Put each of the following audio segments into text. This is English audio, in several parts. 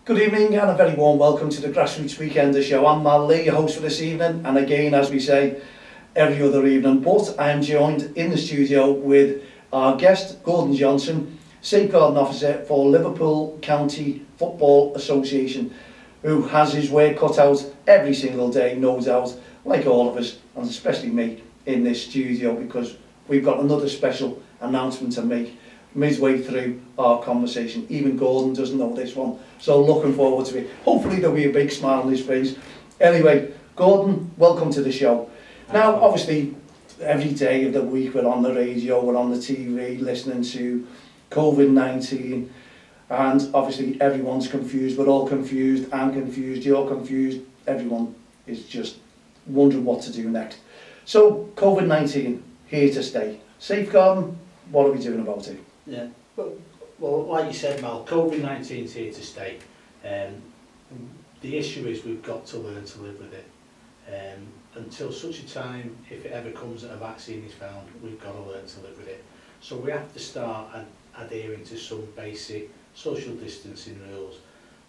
Good evening and a very warm welcome to the Grassroots Weekender Show. I'm Mal Lee, your host for this evening, and again, as we say, every other evening. But I am joined in the studio with our guest, Gordon Johnson, Safeguarding Officer for Liverpool County Football Association, who has his work cut out every single day, no doubt, like all of us, and especially me, in this studio, because we've got another special announcement to make midway through our conversation. Even Gordon doesn't know this one, so looking forward to it. Hopefully there'll be a big smile on his face. Anyway, Gordon, welcome to the show. Now, obviously, every day of the week we're on the radio, we're on the TV, listening to COVID-19, and obviously everyone's confused. We're all confused. I'm confused. You're confused. Everyone is just wondering what to do next. So, COVID-19, here to stay. Safeguarding, what are we doing about it? Yeah, well, like you said, Mal, COVID-19 is here to stay. The issue is we've got to learn to live with it. Until such a time, if it ever comes that a vaccine is found, we've got to learn to live with it. So we have to start adhering to some basic social distancing rules,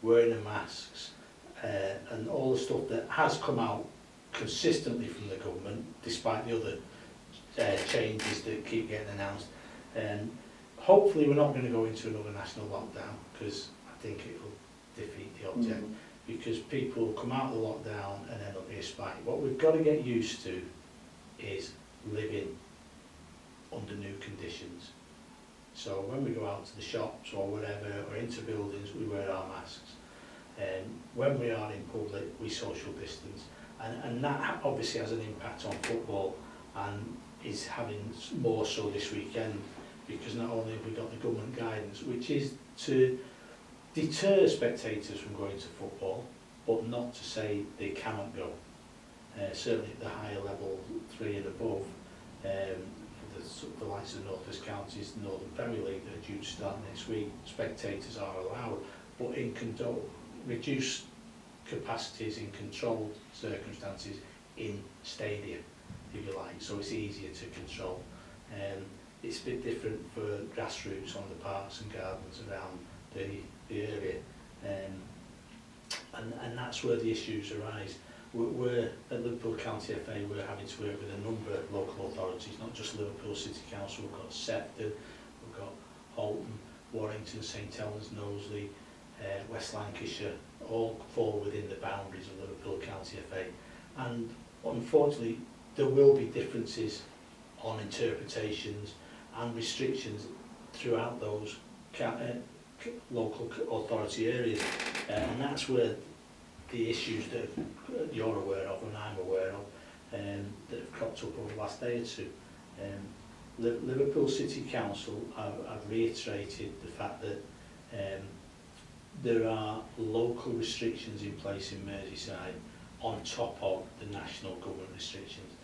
wearing the masks, and all the stuff that has come out consistently from the government, despite the other changes that keep getting announced. Hopefully we're not going to go into another national lockdown, because I think it will defeat the object, because people will come out of the lockdown and then there'll be a spike. What we've got to get used to is living under new conditions. So when we go out to the shops or whatever, or into buildings, we wear our masks. When we are in public, we social distance. And that obviously has an impact on football, and is having more so this weekend, because not only have we got the government guidance, which is to deter spectators from going to football, but not to say they cannot go. Certainly at the higher level 3 and above, for the likes of North West Counties, the Northern Premier League that are due to start next week, spectators are allowed, but in reduced capacities, in controlled circumstances, in stadia, if you like, so it's easier to control. It's a bit different for grassroots on the parks and gardens around the area, and that's where the issues arise. We're at Liverpool County FA, we're having to work with a number of local authorities, not just Liverpool City Council. We've got Sefton, we've got Holton, Warrington, St Helens, Knowsley, West Lancashire, all fall within the boundaries of Liverpool County FA, and unfortunately there will be differences on interpretations and restrictions throughout those local authority areas, and that's where the issues that you're aware of and I'm aware of that have cropped up over the last day or two. Liverpool City Council have reiterated the fact that there are local restrictions in place in Merseyside on top of the national government restrictions.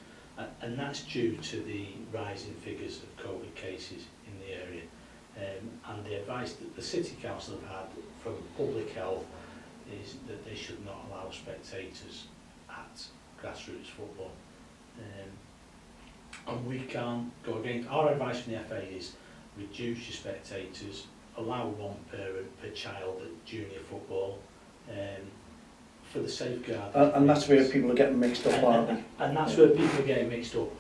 And that's due to the rising figures of COVID cases in the area. And the advice that the City Council have had from Public Health is that they should not allow spectators at grassroots football. And we can't go against. Our advice from the FA is reduce your spectators, allow one parent per child at junior football, for the safeguard. And that's where people are getting mixed up, aren't they? And that's where people are getting mixed up.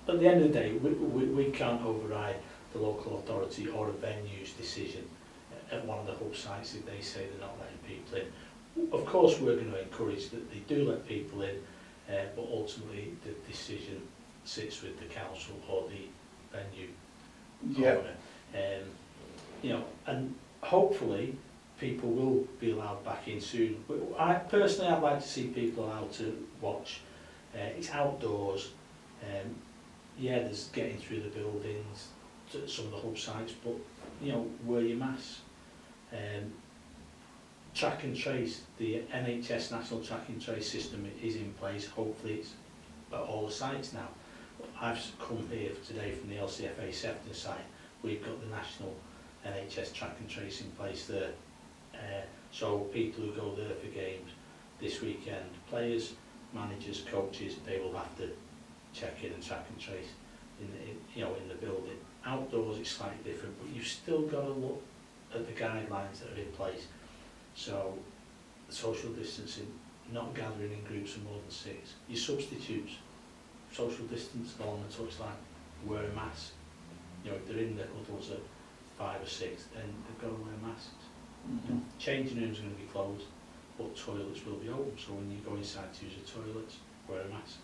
At the end of the day, we can't override the local authority or a venue's decision at one of the hub sites if they say they're not letting people in. Of course, we're going to encourage that they do let people in, but ultimately the decision sits with the council or the venue owner. You know, and hopefully people will be allowed back in soon. I'd like to see people allowed to watch. It's outdoors. Yeah, there's getting through the buildings to some of the hub sites, but you know, wear your mask. Track and trace, the NHS National Track and Trace system is in place. Hopefully it's at all the sites now. I've come here today from the LCFA Sefton site. We've got the national NHS Track and Trace in place there. So people who go there for games this weekend, players, managers, coaches, they will have to check in and track and trace in the building. Outdoors it's slightly different, but you've still got to look at the guidelines that are in place. So social distancing, not gathering in groups of more than 6. Your substitutes, social distance along the touchline, wear a mask. You know, if they're in the huddles at 5 or 6, then they've got to wear masks. You know, changing rooms are going to be closed, but toilets will be open, so when you go inside to use the toilets, wear a mask.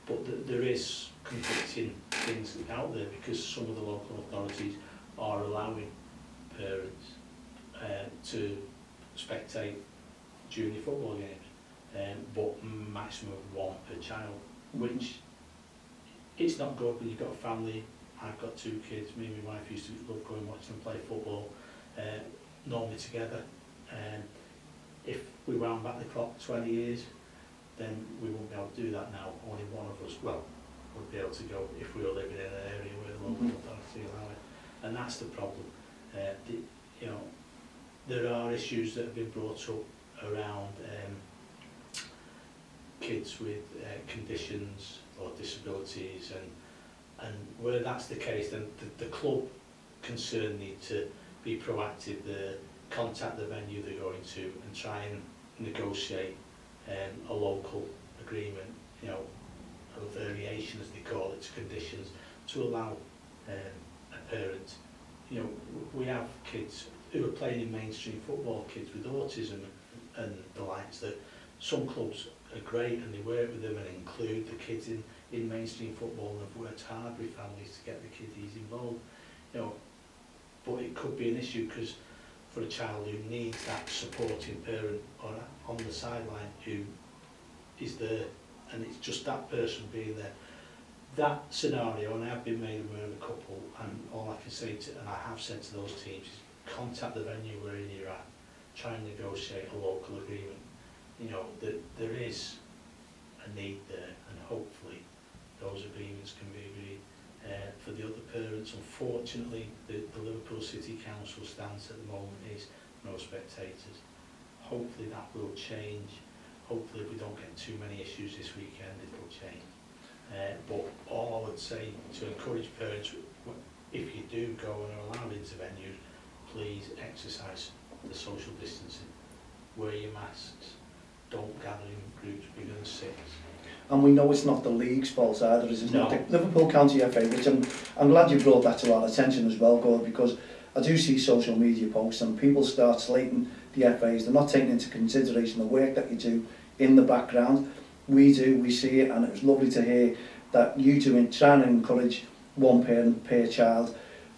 But there is conflicting things out there, because some of the local authorities are allowing parents to spectate junior football games, but maximum of 1 per child, which it's not good when you've got a family. I've got 2 kids. Me and my wife used to love going and watching them play football, normally together. If we wound back the clock 20 years, then we won't be able to do that now. Only one of us, well, would be able to go if we were living in an area where the local authority allow it. And that's the problem. You know, there are issues that have been brought up around kids with conditions or disabilities, and where that's the case, then the club concerned need to be proactive, contact the venue they're going to and try and negotiate a local agreement, you know, a variation as they call it, to conditions, to allow a parent. You know, we have kids who are playing in mainstream football, kids with autism and the likes, that some clubs are great and they work with them and include the kids in mainstream football, and have worked hard with families to get the kiddies involved. You know, but it could be an issue, because for a child who needs that supporting parent or on the sideline who is there, and it's just that person being there. That scenario, and I have been made aware of a couple, and all I can say to, and I have said to those teams, is contact the venue where you're at, try and negotiate a local agreement. You know, that there is a need there, and hopefully those agreements can be agreed. For the other parents, unfortunately, the Liverpool City Council stance at the moment is no spectators. Hopefully that will change. Hopefully if we don't get too many issues this weekend, it will change. But all I would say to encourage parents, if you do go and are allowed into venues, please exercise the social distancing. Wear your masks. Don't gather in groups bigger than 6. And we know it's not the league's fault either, is it? No. Not the Liverpool County FA, which I'm glad you brought that to our attention as well, Gord, because I do see social media posts and people start slating the FAs. They're not taking into consideration the work that you do in the background. We do, we see it, and it was lovely to hear that you do trying to encourage 1 parent per child.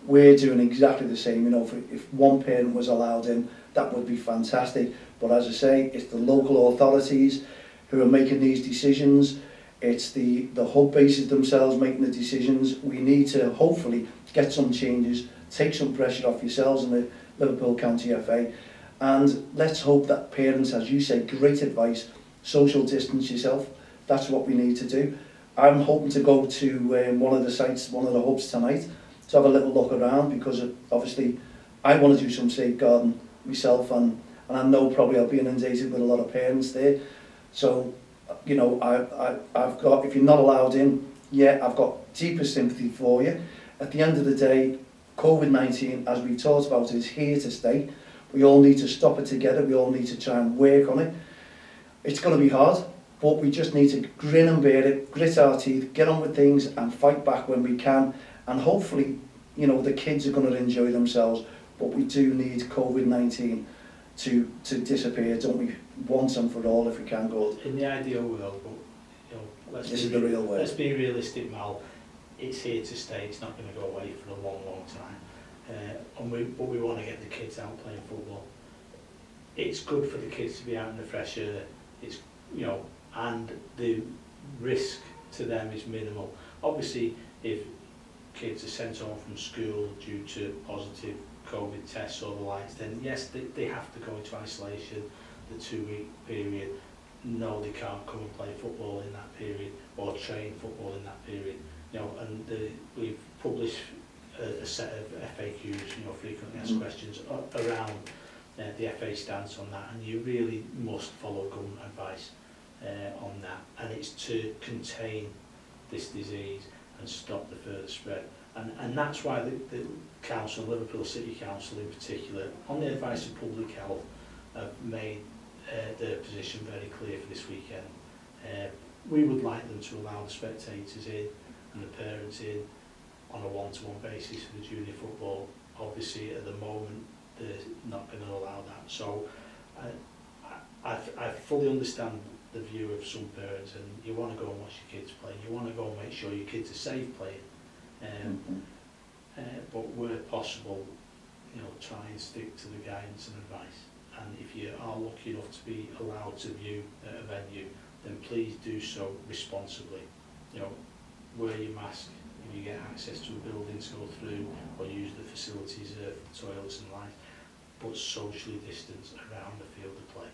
We're doing exactly the same. You know, if 1 parent was allowed in, that would be fantastic. But as I say, it's the local authorities who are making these decisions. It's the hub bases themselves making the decisions. We need to hopefully get some changes, take some pressure off yourselves in the Liverpool County FA, and let's hope that parents, as you say, great advice, social distance yourself. That's what we need to do. I'm hoping to go to one of the sites, one of the hubs tonight, to have a little look around, because obviously I want to do some safeguarding myself, and I know probably I'll be inundated with a lot of parents there. So, you know, I've got, if you're not allowed in, yeah, I've got deepest sympathy for you. At the end of the day, COVID-19, as we've talked about, is here to stay. We all need to stop it together. We all need to try and work on it. It's going to be hard, but we just need to grin and bear it, grit our teeth, get on with things and fight back when we can. And hopefully, you know, the kids are going to enjoy themselves, but we do need COVID-19 to disappear, don't we? Once and for all, if we can, go. In the ideal world, but you know, this is the real world. Let's be realistic, Mal. It's here to stay. It's not going to go away for a long, long time. But we want to get the kids out playing football. It's good for the kids to be out in the fresh air. It's, you know, and the risk to them is minimal. Obviously, if kids are sent home from school due to positive COVID tests or the likes, then yes, they have to go into isolation, the 2-week period. No, they can't come and play football in that period or train football in that period. You know, and we've published a set of FAQs, you know, frequently asked questions around the FA stance on that, and you really must follow government advice on that, and it's to contain this disease and stop the further spread. And that's why the council, Liverpool City Council in particular, on the advice of public health, have made their position very clear for this weekend. We would like them to allow the spectators in and the parents in on a one-to-one basis for the junior football. Obviously at the moment they're not going to allow that, so I fully understand the view of some parents, and you want to go and watch your kids play, you want to go and make sure your kids are safe playing, but where possible, you know, try and stick to the guidance and advice. And if you are lucky enough to be allowed to view at a venue, then please do so responsibly. You know, wear your mask if you get access to a building to go through, or use the facilities for the toilets and lights, but socially distance around the field of play,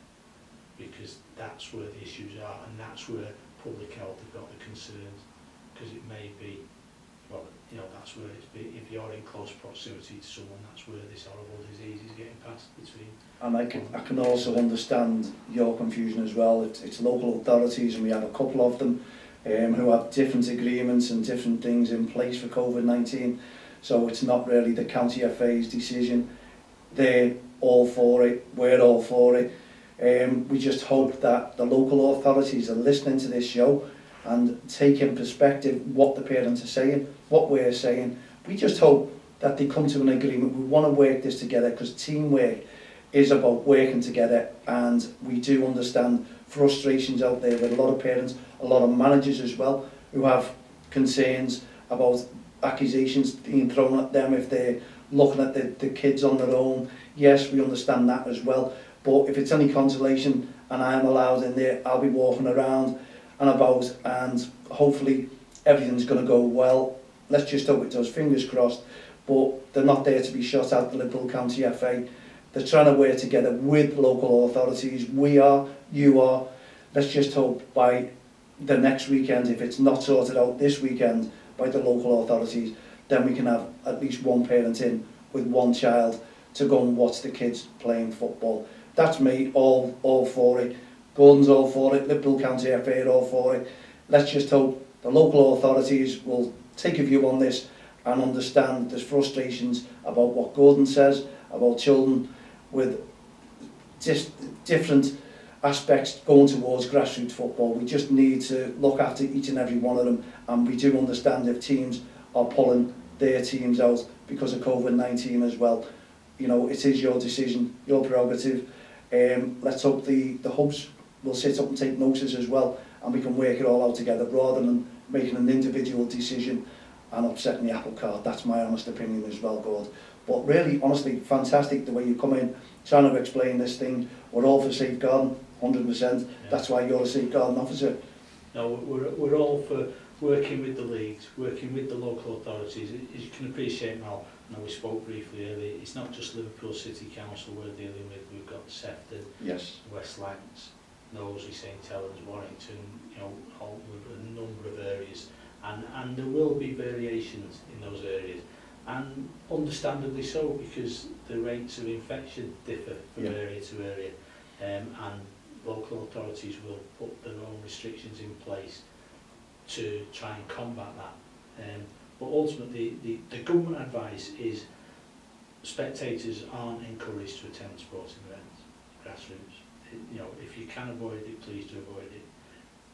because that's where the issues are, and that's where public health have got the concerns, because it may be, well, you know, that's where it's be, if you're in close proximity to someone, that's where this horrible disease is getting passed between. And I can also understand your confusion as well. It's local authorities, and we have a couple of them who have different agreements and different things in place for COVID-19. So it's not really the county FA's decision. They're all for it, we're all for it. We just hope that the local authorities are listening to this show and take in perspective what the parents are saying, what we're saying. We just hope that they come to an agreement. We want to work this together, because teamwork is about working together, and we do understand frustrations out there with a lot of parents, a lot of managers as well, who have concerns about accusations being thrown at them if they're looking at the kids on their own. Yes, we understand that as well, but if it's any consolation and I'm allowed in there, I'll be walking around and about, and hopefully everything's going to go well. Let's just hope it does, fingers crossed. But they're not there to be shot at, the Liverpool County FA. They're trying to work together with local authorities. We are, you are. Let's just hope by the next weekend, if it's not sorted out this weekend by the local authorities, then we can have at least one parent in with one child to go and watch the kids playing football. That's me, all for it. Gordon's all for it, Liverpool County FA are all for it. Let's just hope the local authorities will take a view on this and understand there's frustrations about what Gordon says about children with just different aspects going towards grassroots football. We just need to look after each and every one of them, and we do understand if teams are pulling their teams out because of COVID-19 as well. You know, it is your decision, your prerogative. Let's hope the hubs will sit up and take notice as well, and we can work it all out together rather than making an individual decision and upsetting the apple cart. That's my honest opinion as well, Gord. But really, honestly, fantastic the way you come in, trying to explain this thing. We're all for safeguarding, 100%. Yeah. That's why you're a safeguarding officer. No, we're all for working with the leagues, working with the local authorities. As you can appreciate, Mal, we spoke briefly earlier, it's not just Liverpool City Council we're dealing with. We've got Sefton, yes, West Lancs, Knowsley, St Helens, Warrington, you know, a number of areas. And there will be variations in those areas, and understandably so, because the rates of infection differ from area to area, and local authorities will put their own restrictions in place to try and combat that. But ultimately, the government advice is spectators aren't encouraged to attend sporting events, grassroots. You know, if you can avoid it, please do avoid it.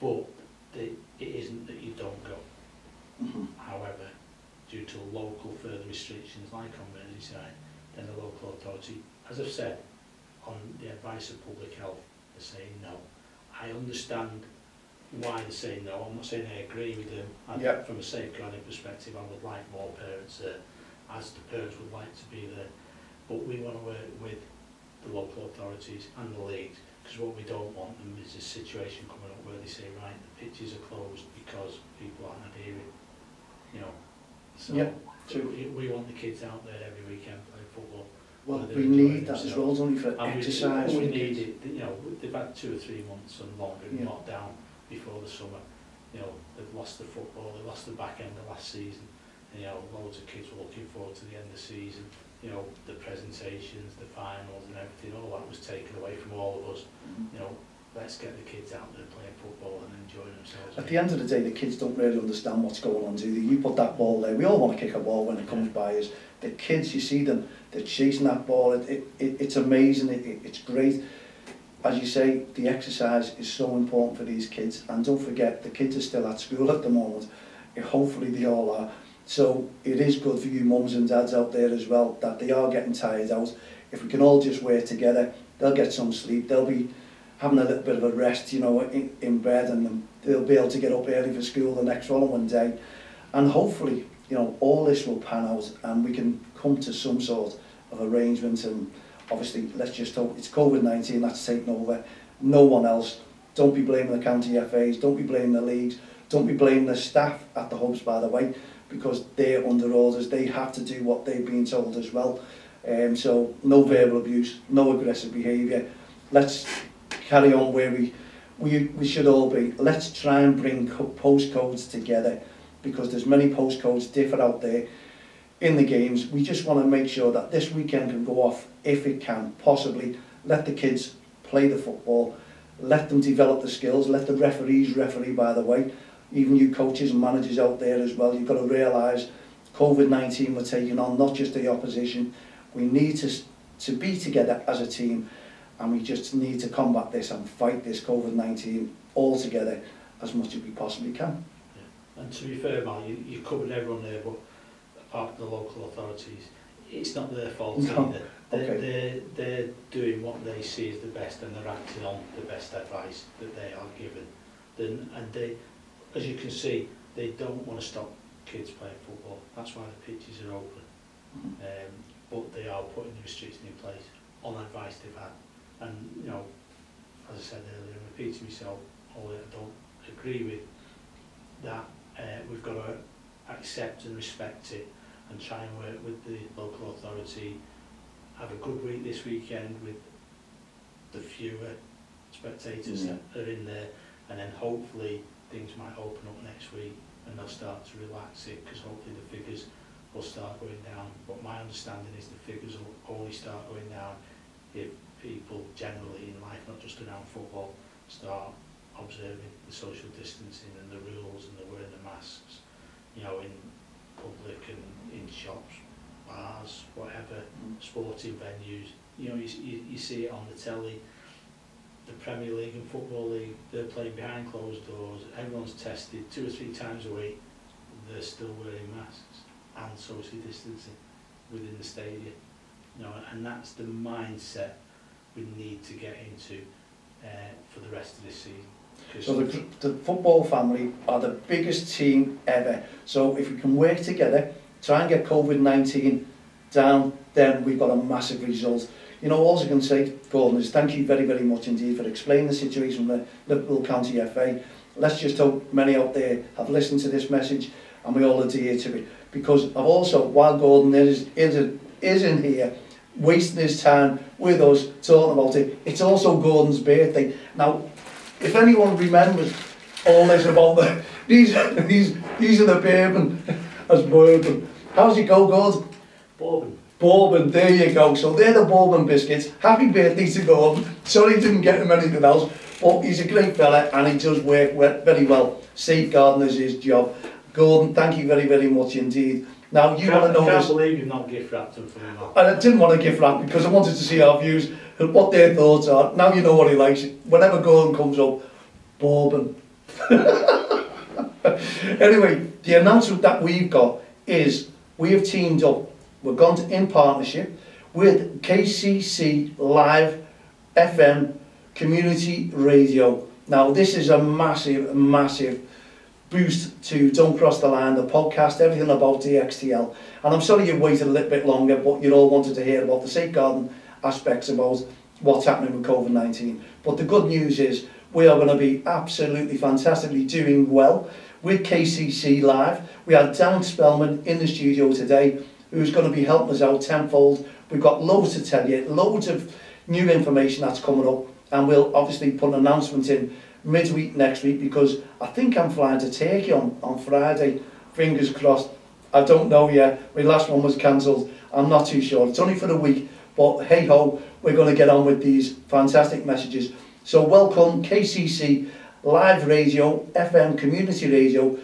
But it isn't that you don't go. However, due to local further restrictions like on Merseyside, then the local authority, as I've said, on the advice of public health, they're saying no. I understand why they're saying no. I'm not saying I agree with them. From a safeguarding perspective, I would like more parents there, as the parents would like to be there. But we want to work with the local authorities and the leagues, because what we don't want them is a situation coming up where they say, right, the pitches are closed because people aren't adhering. You know, so we want the kids out there every weekend playing football. Well, we need that as well, don't we, for exercise. We need it. You know, they've had 2 or 3 months and longer in lockdown before the summer. You know, they've lost the football, they lost the back end of last season. And, you know, loads of kids were looking forward to the end of the season. You know, the presentations, the finals and everything, all that was taken away from all of us. You know, let's get the kids out there playing football and enjoying themselves. At the end of the day, the kids don't really understand what's going on, do they? You put that ball there, we all want to kick a ball when it comes by us. The kids, you see them, they're chasing that ball, it's amazing, it's great. As you say, the exercise is so important for these kids, and don't forget, the kids are still at school at the moment. Hopefully they all are. So it is good for you mums and dads out there as well, that they are getting tired out. If we can all just work together, they'll get some sleep, they'll be having a little bit of a rest, you know, in bed, and they'll be able to get up early for school the next following day. And hopefully, you know, all this will pan out and we can come to some sort of arrangement. And obviously, let's just hope it's COVID-19 that's taken over, no one else. Don't be blaming the county FAs, don't be blaming the leagues, don't be blaming the staff at the hubs, by the way, because they're under orders, they have to do what they've been told as well. So no verbal abuse, no aggressive behaviour. Let's carry on where we should all be. Let's try and bring postcodes together, because there's many postcodes differ out there in the games. We just want to make sure that this weekend can go off, if it can, possibly. Let the kids play the football, let them develop the skills, let the referees referee, by the way. Even you coaches and managers out there as well, you've got to realise COVID-19 we're taking on, not just the opposition. We need to be together as a team, and we just need to combat this and fight this COVID-19 all together as much as we possibly can. Yeah. And to be fair, Mal, you covered everyone there, but apart from the local authorities, it's not their fault either. They're doing what they see as the best, and they're acting on the best advice that they are given. And they, as you can see, they don't want to stop kids playing football. That's why the pitches are open. But they are putting the restrictions in place on advice they've had. And, you know, as I said earlier, I'm repeating myself, although I don't agree with that, we've got to accept and respect it and try and work with the local authority, have a good week this weekend with the fewer spectators that are in there, and then hopefully things might open up next week and they'll start to relax it, because hopefully the figures will start going down. But my understanding is the figures will only start going down if people generally in life, not just around football, start observing the social distancing and the rules and the wearing the masks, you know, in public and in shops, bars, whatever, sporting venues. You know, you see it on the telly, the Premier League and Football League, they're playing behind closed doors, everyone's tested 2 or 3 times a week, they're still wearing masks and socially distancing within the stadium. You know, and that's the mindset we need to get into for the rest of this season. So the football family are the biggest team ever. So if we can work together, try and get COVID-19 down, then we've got a massive result. You know, all I can say, Gordon, is thank you very, very much indeed for explaining the situation with the Liverpool County FA. Let's just hope many out there have listened to this message and we all adhere to it. Because I've also, while Gordon is in here, wasting his time with us talking about it, it's also Gordon's birthday. Now, if anyone remembers all this about these are the bourbon as bourbon. How's it go, Gordon? Bourbon. Bourbon, there you go. So they're the bourbon biscuits. Happy birthday to Gordon. Sorry he didn't get him anything else, but he's a great fella and he does work very well. Safeguarding is his job. Gordon, thank you very, very much indeed. Now, you want to know I can't this. believe you've not gift wrapped them for me, Mark. And I didn't want to gift wrap because I wanted to see our views and what their thoughts are. Now you know what he likes. Whenever Gordon comes up, bourbon. Anyway, the announcement that we've got is we have teamed up. We've gone in partnership with KCC Live FM Community Radio. Now, this is a massive, massive boost to Don't Cross the Line, the podcast, everything about DXTL. And I'm sorry you've waited a little bit longer, but you all wanted to hear about the safeguarding aspects about what's happening with COVID-19. But the good news is we are going to be absolutely fantastically doing well with KCC Live. We had Dan Spellman in the studio today, who's going to be helping us out tenfold. We've got loads to tell you, loads of new information that's coming up, and we'll obviously put an announcement in midweek next week, because I think I'm flying to Turkey on Friday, fingers crossed. I don't know yet, my last one was cancelled, I'm not too sure, it's only for a week, but hey ho, we're going to get on with these fantastic messages. So welcome KCC Live Radio, FM Community Radio,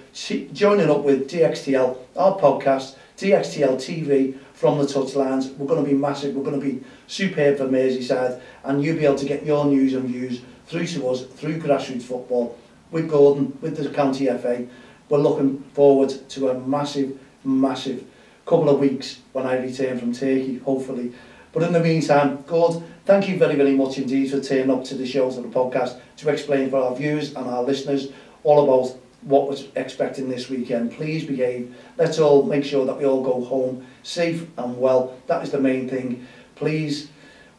joining up with DXTL, our podcast, DXTL TV from the touchlines. We're going to be massive, we're going to be superb for Merseyside, and you'll be able to get your news and views through to us, through grassroots football, with Gordon, with the County FA. We're looking forward to a massive, massive couple of weeks when I return from Turkey, hopefully. But in the meantime, Gord, thank you very, very much indeed for turning up to the show, to the podcast, to explain for our viewers and our listeners all about what we're expecting this weekend. Please behave. Let's all make sure that we all go home safe and well. That is the main thing. Please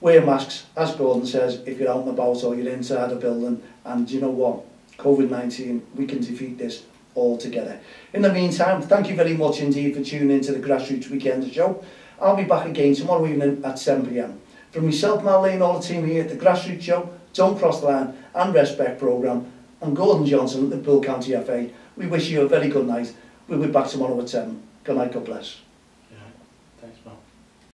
wear masks, as Gordon says, if you're out and about or you're inside a building. And you know what? COVID-19, we can defeat this all together. In the meantime, thank you very much indeed for tuning into the Grassroots Weekend show. I'll be back again tomorrow evening at 7 p.m. From myself, Marley, and all the team here at the Grassroots Show, Don't Cross the Line and Respect programme, and Gordon Johnson, the Bull County FA, we wish you a very good night. We'll be back tomorrow at 7. Good night, God bless.